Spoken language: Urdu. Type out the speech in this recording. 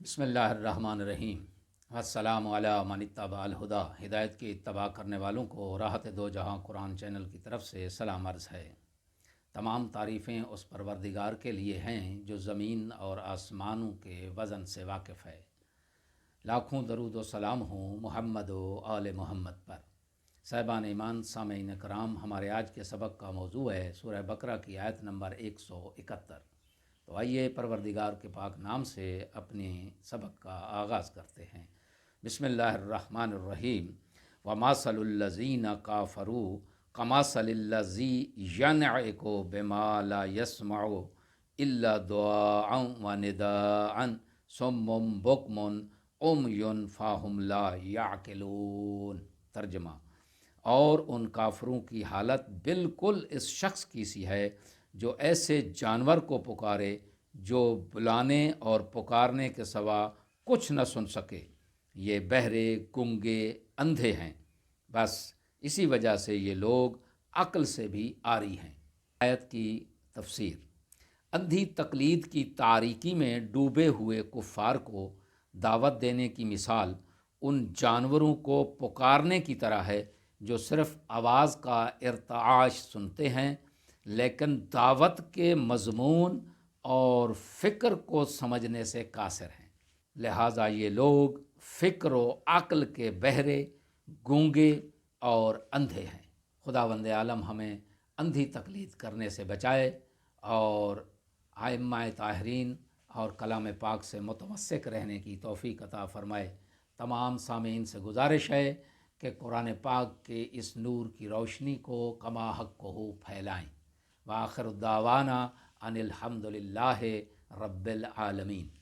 بسم اللہ الرحمن الرحیم۔ السلام علی من اتبع الہدا۔ ہدایت کی اتباع کرنے والوں کو راحت دو جہاں قرآن چینل کی طرف سے سلام عرض ہے۔ تمام تعریفیں اس پروردگار کے لیے ہیں جو زمین اور آسمانوں کے وزن سے واقف ہے۔ لاکھوں درود و سلام ہوں محمد و آل محمد پر۔ صاحبان ایمان، سامعین کرام، ہمارے آج کے سبق کا موضوع ہے سورہ بقرہ کی آیت نمبر 171۔ تو آئیے پروردگار کے پاک نام سے اپنے سبق کا آغاز کرتے ہیں۔ بسم اللہ الرحمن الرحیم۔ وَمَثَلُ الَّذِينَ كَفَرُوا كَمَثَلِ الَّذِي يَنْعِقُ بِمَا لَا يَسْمَعُ إِلَّا دُعَاءً وَنِدَاءً صُمٌّ بُكْمٌ عُمْيٌ فَهُمْ لَا يَعْقِلُونَ۔ ترجمہ: اور ان کافروں کی حالت بالکل اس شخص کی سی ہے جو ایسے جانور کو پکارے جو بلانے اور پکارنے کے سوا کچھ نہ سن سکے۔ یہ بہرے، گنگے، اندھے ہیں، بس اسی وجہ سے یہ لوگ عقل سے بھی عاری ہیں۔ آیت کی تفسیر: اندھی تقلید کی تاریکی میں ڈوبے ہوئے کفار کو دعوت دینے کی مثال ان جانوروں کو پکارنے کی طرح ہے جو صرف آواز کا ارتعاش سنتے ہیں لیکن دعوت کے مضمون اور فکر کو سمجھنے سے قاصر ہیں۔ لہٰذا یہ لوگ فکر و عقل کے بہرے، گونگے اور اندھے ہیں۔ خداوند عالم ہمیں اندھی تقلید کرنے سے بچائے اور ائمہ طاہرین اور کلام پاک سے متمسک رہنے کی توفیق عطا فرمائے۔ تمام سامعین سے گزارش ہے کہ قرآن پاک کے اس نور کی روشنی کو کما حق کو پھیلائیں۔ وآخر دعوانا ان الحمد للہ رب العالمین۔